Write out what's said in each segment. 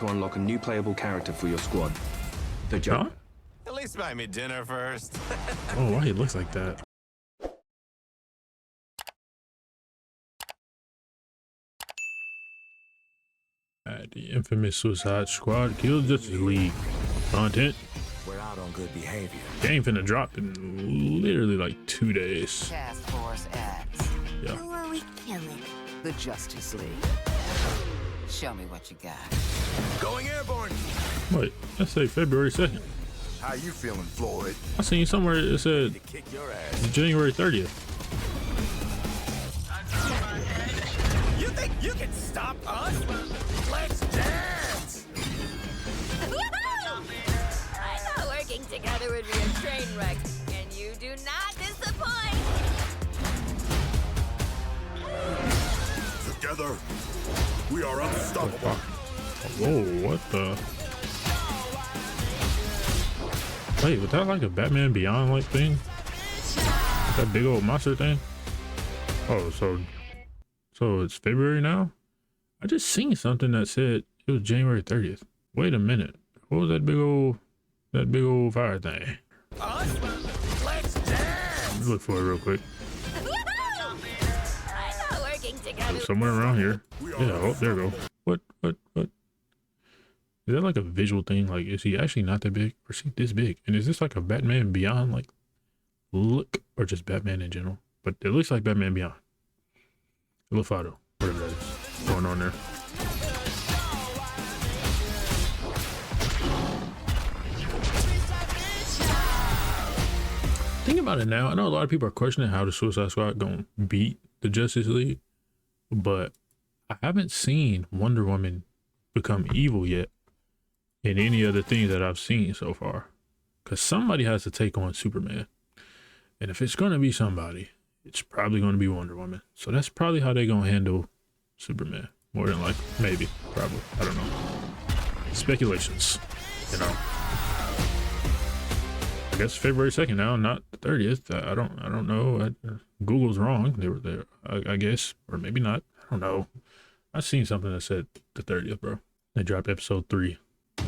to unlock a new playable character for your squad. The Joker. At least buy me dinner first. Oh, why he looks like that? The infamous Suicide Squad Kill Justice League content. We're out on good behavior. Game finna drop in literally like 2 days. Task Force X. Yeah. Who are we killing? The Justice League. Show me what you got. Going airborne. Wait, let's say February 2nd. How you feeling, Floyd? I seen somewhere it said To kick your ass. January 30th. You think you can stop us? Let's dance. I thought working together would be a train wreck, and you do not disappoint. Together, we are unstoppable. Whoa, what the? Wait, was that like a Batman Beyond like thing? That big old monster thing? Oh, so it's February now? I just seen something that said it was January 30th. Wait a minute. What was that big old fire thing? Us? Let's dance. Let me look for it real quick. I thought working together. Somewhere around here. Yeah, oh, there we go. What? Is that like a visual thing? Like, is he actually not that big? Or is he this big? And is this like a Batman Beyond, like, look? Or just Batman in general? But it looks like Batman Beyond. Illufato, whatever that is going on there. Think about it now. I know a lot of people are questioning how the Suicide Squad gonna beat the Justice League, but I haven't seen Wonder Woman become evil yet in any of the things that I've seen so far. Because somebody has to take on Superman. And if it's going to be somebody, it's probably going to be Wonder Woman. So that's probably how they're going to handle Superman. More than like, maybe, probably. I don't know. Speculations, you know. I guess February 2nd now, not the 30th. I don't know. Google's wrong. They were there, I guess. Or maybe not. I don't know. I seen something that said the 30th, bro. They dropped episode 3 of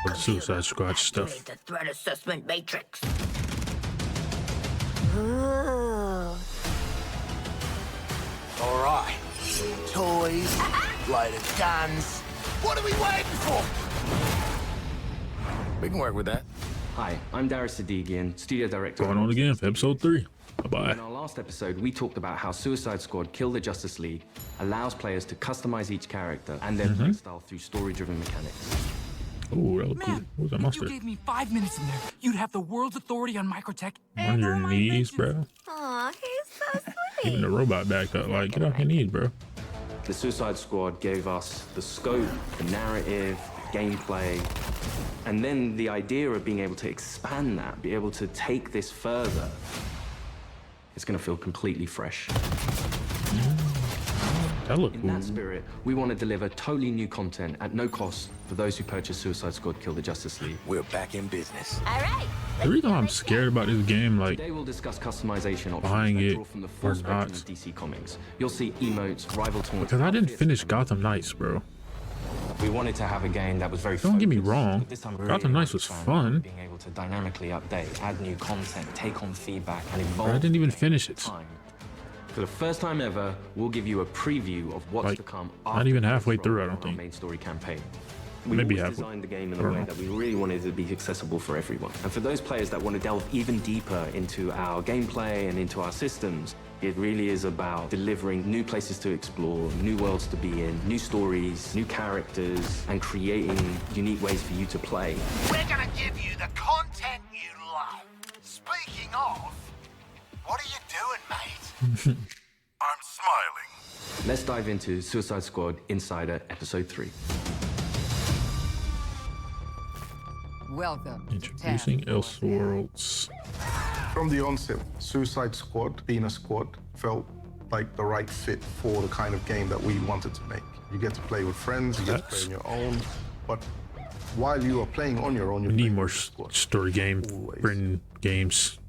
the Suicide Squad stuff. The threat assessment matrix. All right. Toys, lighted guns. What are we waiting for? We can work with that. Hi, I'm Darius Sadigian, studio director. Going on again for episode 3. Bye-bye. In our last episode, we talked about how Suicide Squad Kill the Justice League allows players to customize each character and their playstyle through story-driven mechanics. Oh, that looked cool. Man, What was that if monster? you gave me 5 minutes in there, you'd have the world's authority on microtech. On your knees, bro. Aw, he's so Even sweet. the robot backed up. Like, get off your knees, bro. The Suicide Squad gave us the scope, the narrative, the gameplay, and then the idea of being able to expand that, be able to take this further. It's going to feel completely fresh. That looked In cool. that spirit, we want to deliver totally new content at no cost for those who purchase Suicide Squad Kill the Justice League. We're back in business. All right. The reason why I'm scared about this game, like, Today we'll discuss customization options buying that it draw from the or full spectrum not. of DC Comics. You'll see emotes, rival taunts, because I didn't outfits, finish and Gotham Knights, bro. We wanted to have a game that was very Don't get me focused, wrong, but this time we Gotham really Knights was expand fun. Being able to dynamically update, add new content, take on feedback, and But evolve. I didn't even the game finish over it. time. For the first time ever, we'll give you a preview of what's Like, to come not after even the halfway first through, run I don't of our think. main story campaign. We Maybe always halfway. designed the game in I a don't way know. that we really wanted to be accessible for everyone. And for those players that want to delve even deeper into our gameplay and into our systems, it really is about delivering new places to explore, new worlds to be in, new stories, new characters, and creating unique ways for you to play. We're gonna give you the content you love. Speaking of, what are you doing, mate? I'm smiling. Let's dive into Suicide Squad Insider Episode 3. Welcome. to Introducing Task Force Elseworlds. From the onset, Suicide Squad, being a squad, felt like the right fit for the kind of game that we wanted to make. You get to play with friends, you get to play on your own, but while you are playing on your own, you're We need playing more with the squad. story game, Always. friend games,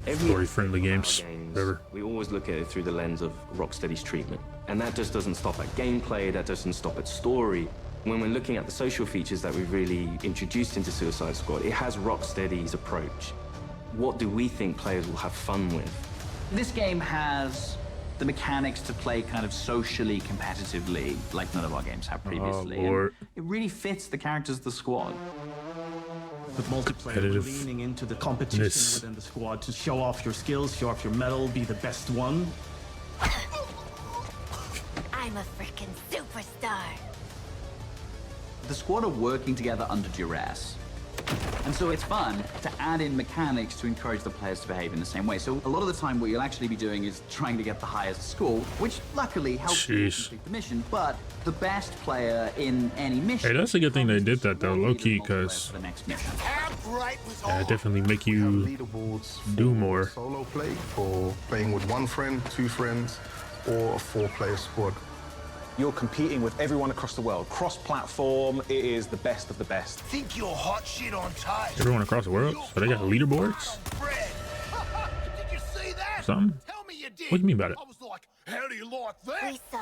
Every story-friendly aspect of our games, whatever. We always look at it through the lens of Rocksteady's treatment. And that just doesn't stop at gameplay, that doesn't stop at story. When we're looking at the social features that we've really introduced into Suicide Squad, it has Rocksteady's approach. What do we think players will have fun with? This game has the mechanics to play kind of socially competitively, like none of our games have previously. And it really fits the characters of the squad. With multiplayer, leaning into the competition within the squad to show off your skills, show off your mettle, be the best one. I'm a freaking superstar. The squad are working together under duress. And so it's fun to add in mechanics to encourage the players to behave in the same way. So a lot of the time what you'll actually be doing is trying to get the highest score, which luckily helps you complete the mission. But the best player in any mission... Hey, that's a good thing they did that though, low-key, because definitely make you do more. Solo play for playing with one friend, two friends, or a 4-player squad. You're competing with everyone across the world. Cross-platform, it is the best of the best. Think you're hot shit on taste. Everyone across the world? So they got leaderboards? Did you see that? Something? Tell me you did. What do you mean about it? I was like, how do you like that? We saw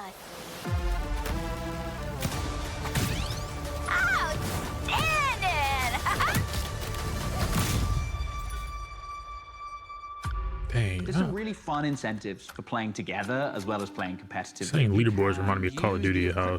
Dang. There's some really fun incentives for playing together as well as playing competitively. Saying leaderboards reminded me of Call of Duty, how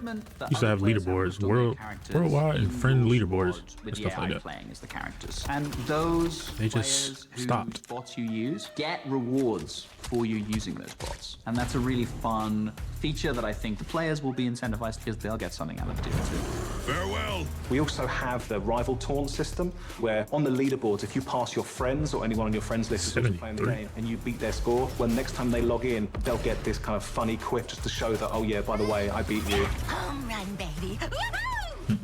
used to have leaderboards, worldwide and friend leaderboards and stuff like that. Playing as the characters. And those they just stopped. Bots you use get rewards for you using those bots. And that's a really fun feature that I think the players will be incentivized because they'll get something out of doing too. Farewell. We also have the rival taunt system where on the leaderboards, if you pass your friends or anyone on your friends list is also playing the game and you beat their score, well, next time they log in, they'll get this kind of funny quip just to show that, oh yeah, by the way, I beat you. home run, baby.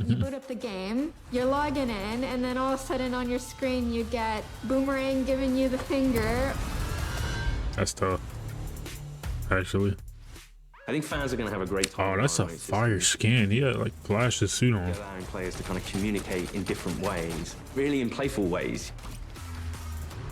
You boot up the game, you're logging in, and then all of a sudden on your screen you get Boomerang giving you the finger. That's tough, actually. I think fans are going to have a great time. Oh, that's a fire skin. He had like Flash's suit on. Allowing players to kind of communicate in different ways, really in playful ways.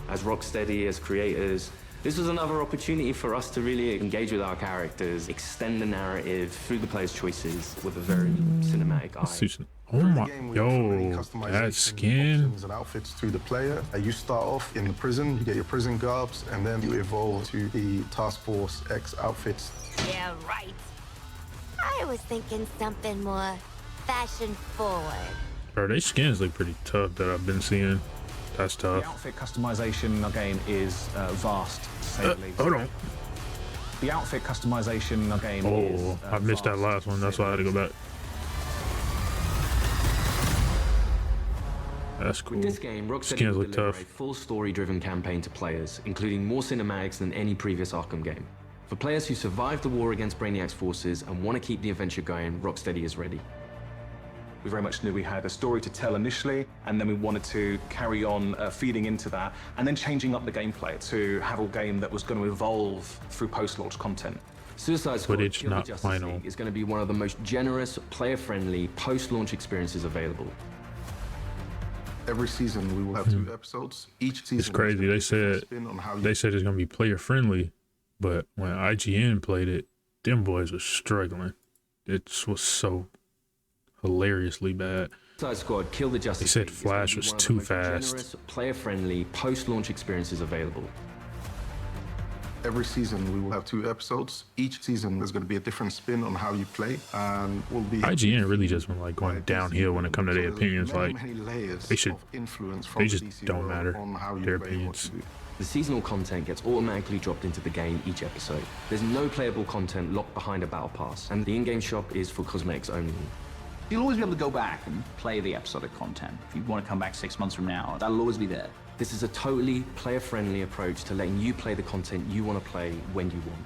As Rocksteady, as creators, this was another opportunity for us to really engage with our characters, extend the narrative through the players' choices with a very cinematic eye. Oh my, yo, that skin. And outfits to the player. You start off in the prison, you get your prison garbs, and then you evolve to the Task Force X outfits. Yeah, right. I was thinking something more fashion forward. Bro, they skins look pretty tough that I've been seeing. That's tough. The outfit customization in our game is vast, to say the least. Hold on. The outfit customization in our game is I missed that last one. That's why I had to go back. That's cool. With this game, Rocksteady will deliver a full story-driven campaign to players, including more cinematics than any previous Arkham game. For players who survived the war against Brainiac's forces and want to keep the adventure going, Rocksteady is ready. We very much knew we had a story to tell initially, and then we wanted to carry on feeding into that, and then changing up the gameplay to have a game that was going to evolve through post-launch content. Suicide Squad Kill the Justice League is going to be one of the most generous, player-friendly, post-launch experiences available. Every season we will have 2 episodes. Each season it's crazy. They said it's gonna be player friendly, but when IGN played it, them boys were struggling. It was so hilariously bad. Suicide Squad Kill the Justice League. They said Flash was too fast. Generous, player-friendly, post-launch experiences available. Every season we will have 2 episodes. Each season there's going to be a different spin on how you play, and will be. IGN really just been like going downhill when it comes to their opinions. Like they just don't matter. Their opinions. The seasonal content gets automatically dropped into the game each episode. There's no playable content locked behind a battle pass, and the in-game shop is for cosmetics only. You'll always be able to go back and play the episodic content. If you want to come back 6 months from now, that'll always be there. This is a totally player-friendly approach to letting you play the content you want to play when you want.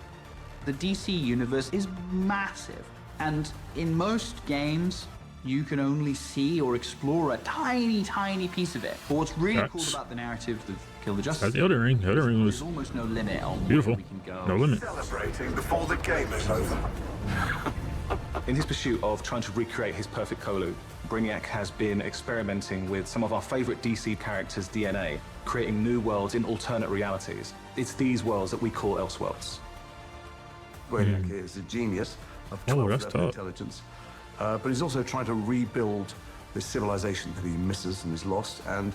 The DC universe is massive, and in most games, you can only see or explore a tiny, tiny piece of it. But what's really cool about the narrative of Kill the Justice League, the Elden Ring. The Elden Ring was almost no limit on beautiful. where we can go. No limit. Celebrating before the game is over. In his pursuit of trying to recreate his perfect Colu, Brainiac has been experimenting with some of our favorite DC characters' DNA, creating new worlds in alternate realities. It's these worlds that we call Elseworlds. Brainiac is a genius of 12th level intelligence, but he's also trying to rebuild this civilization that he misses and is lost, and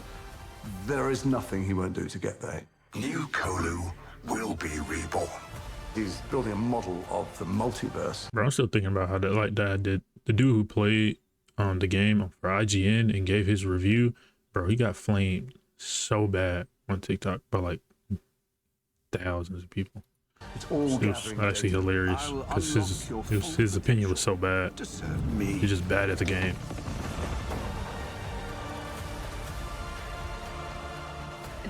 there is nothing he won't do to get there. New Kolu will be reborn. He's building a model of the multiverse. Bro, I'm still thinking about how that did the dude who played the game for IGN and gave his review. Bro, he got flamed so bad on TikTok by like thousands of people. It's all it was actually hilarious because his opinion was so bad. He's just bad at the game.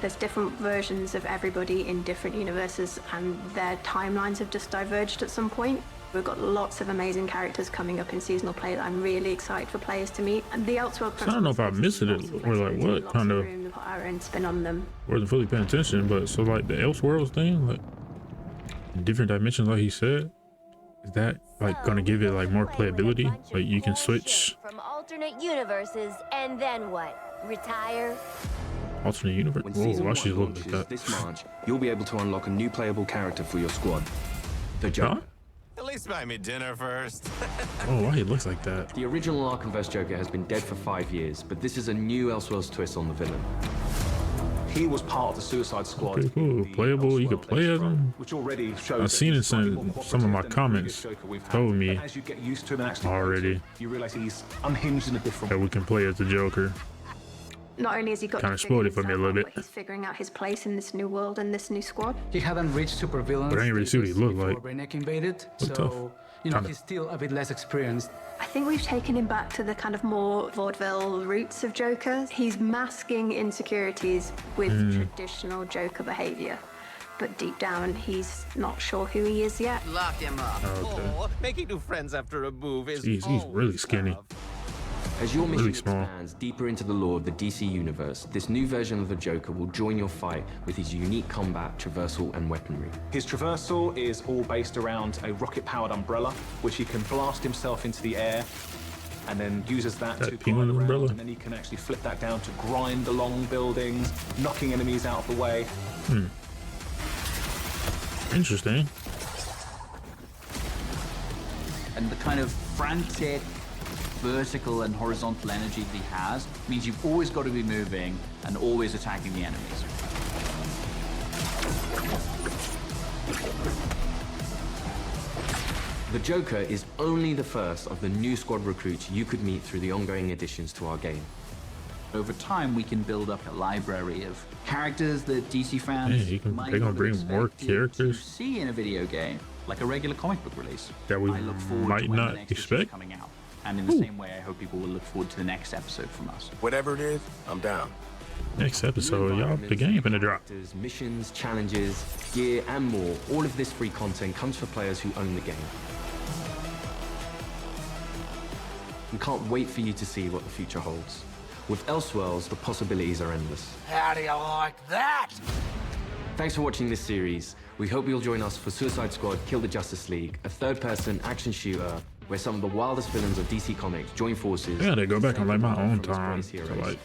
There's different versions of everybody in different universes, and their timelines have just diverged at some point. We've got lots of amazing characters coming up in seasonal play that I'm really excited for players to meet. And the Elseworld, so I don't know if I missed it or like what kind of put our own spin on them. Wasn't fully paying attention, but so like the Elseworlds thing, like different dimensions, like he said, is that like gonna give it like more playability? Like you can switch from alternate universes, and then what? Retire? Alternate universe. When Whoa, season why 1 she look launches like that? this March, you'll be able to unlock a new playable character for your squad, the Joker. Huh? At least buy me dinner first. Oh, why he looks like that? The original Arkhamverse Joker has been dead for 5 years, but this is a new Elseworlds twist on the villain. He was part of the Suicide Squad. Okay, cool. Playable, you could play as him. Which already shows I've seen it in some of my comments told me as you get used to him and actually already you realize he's unhinged in a different that we can play as the Joker. Not only has he got Kind of spoiled it for me a little bit. he's figuring out his place in this new world and this new squad. He hadn't reached supervillain. But I ain't really see what he looked like. Brainiac invaded, Looked tough. so you know he's still a bit less experienced. I think we've taken him back to the kind of more vaudeville roots of Joker. He's masking insecurities with traditional Joker behavior. But deep down, he's not sure who he is yet. Lock him up. Okay. Oh, making new friends after a move is Jeez, he's really skinny. As your mission Really small. expands deeper into the lore of the DC universe, this new version of the Joker will join your fight with his unique combat, traversal, and weaponry. His traversal is all based around a rocket-powered umbrella, which he can blast himself into the air, and then uses that to penguin glide around, umbrella? and then he can actually flip that down to grind along buildings, knocking enemies out of the way. Interesting. And the kind of frantic vertical and horizontal energy that he has means you've always got to be moving and always attacking the enemies. The Joker is only the first of the new squad recruits you could meet through the ongoing additions to our game. Over time, we can build up a library of characters that DC fans Yeah, might they're gonna not bring have more expected characters to see in a video game, like a regular comic book release. that we I look forward might to when the not next issue is expect. coming out. And in the same way, I hope people will look forward to the next episode from us. Whatever it is, I'm down. Next episode, y'all, the game finna drop. Characters, missions, challenges, gear, and more. All of this free content comes for players who own the game. We can't wait for you to see what the future holds. With Elseworlds, the possibilities are endless. How do you like that? Thanks for watching this series. We hope you'll join us for Suicide Squad Kill the Justice League, a third-person action shooter where some of the wildest villains of DC Comics join forces. Yeah, they go back on like my own from his time greatest to heroes. like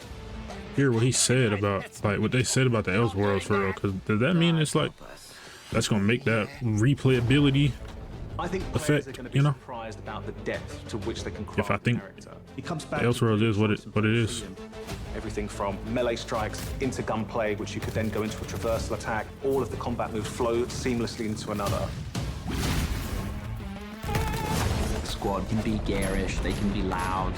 hear what he said about like what they said about the Elseworlds for real. Cause does that mean it's like that's gonna make that replayability I think players effect, are going to be you know? surprised about the depth to which they can craft If I think the character. It comes the back Elseworlds is what it is. Everything from melee strikes into gunplay, which you could then go into a traversal attack. All of the combat moves flow seamlessly into another. The squad can be garish, they can be loud,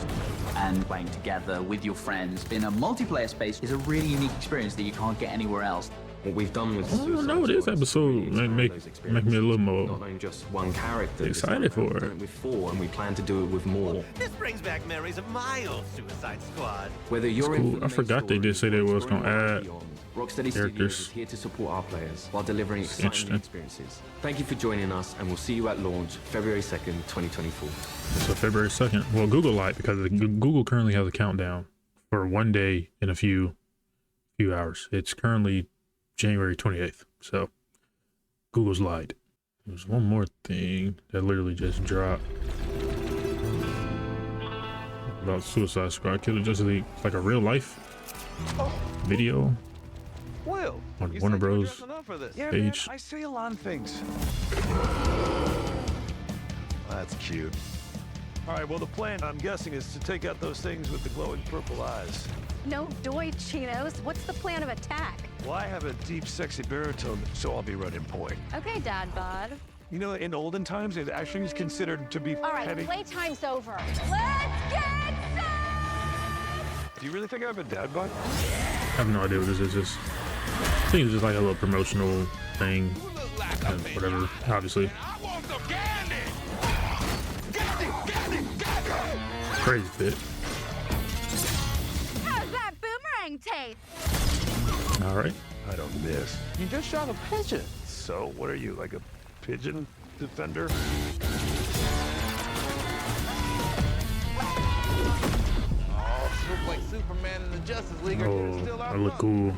and playing together with your friends in a multiplayer space is a really unique experience that you can't get anywhere else. What we've done with I don't know, this episode make me a little more not only just one character. this excited time, for we've done it. With 4, and we plan to do it with more. This brings back memories of my old Suicide Squad. Whether you're Cool. I forgot they did say they was gonna add Rocksteady Studios characters. is here to support our players while delivering exciting Interesting. new experiences. Thank you for joining us, and we'll see you at launch February 2nd, 2024. So February 2nd. Well, Google lied because Google currently has a countdown for one day in a few hours. It's currently January 28th. So Google's lied. There's one more thing that literally just dropped about Suicide Squad Kill the Justice League. It's like a real life video Will, on you Warner said you were Bros. dressing up for this. Yeah, page. Man, I sail on things. That's cute. All right, well, the plan, I'm guessing, is to take out those things with the glowing purple eyes. No doy, Cheetos. What's the plan of attack? Well, I have a deep, sexy baritone, so I'll be running point. Okay, Dad Bod. You know, in olden times, it actually was considered to be All right, petty. playtime's over. Let's get some! Do you really think I have a dad bod? I have no idea what this is. I think it's just like a little promotional thing. And whatever, obviously. Crazy fit. How's that boomerang taste? All right. I don't miss. You just shot a pigeon. So, what are you, like a pigeon defender? Oh, look like Superman and the Justice League are Oh, still out. I look cool.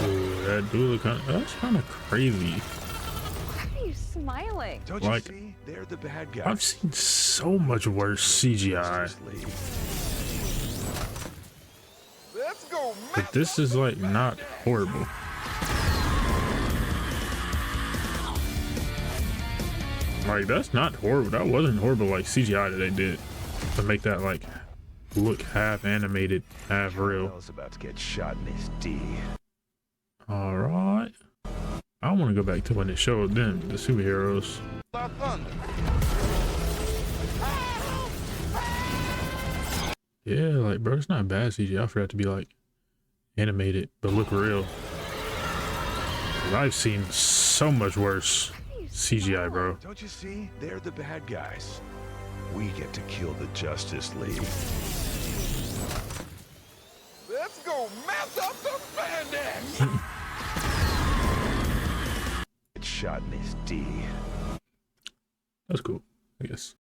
Ooh, that do look kind of, that's kind of crazy. Why are you smiling? Don't Like, you see? They're the bad guys. I've seen so much worse CGI. Let's go, But this is like not horrible. Like, that's not horrible. That wasn't horrible like CGI that they did to make that like look half animated, half real. Bell's about to get shot in his D. All right. I want to go back to when they showed them the superheroes. Yeah, like, bro, it's not bad CGI for that to be like animated but look real. 'Cause I've seen so much worse CGI, bro. Don't you see? They're the bad guys. We get to kill the Justice League. Let's go mess up some spandex. Shot in his D. That's cool, I guess.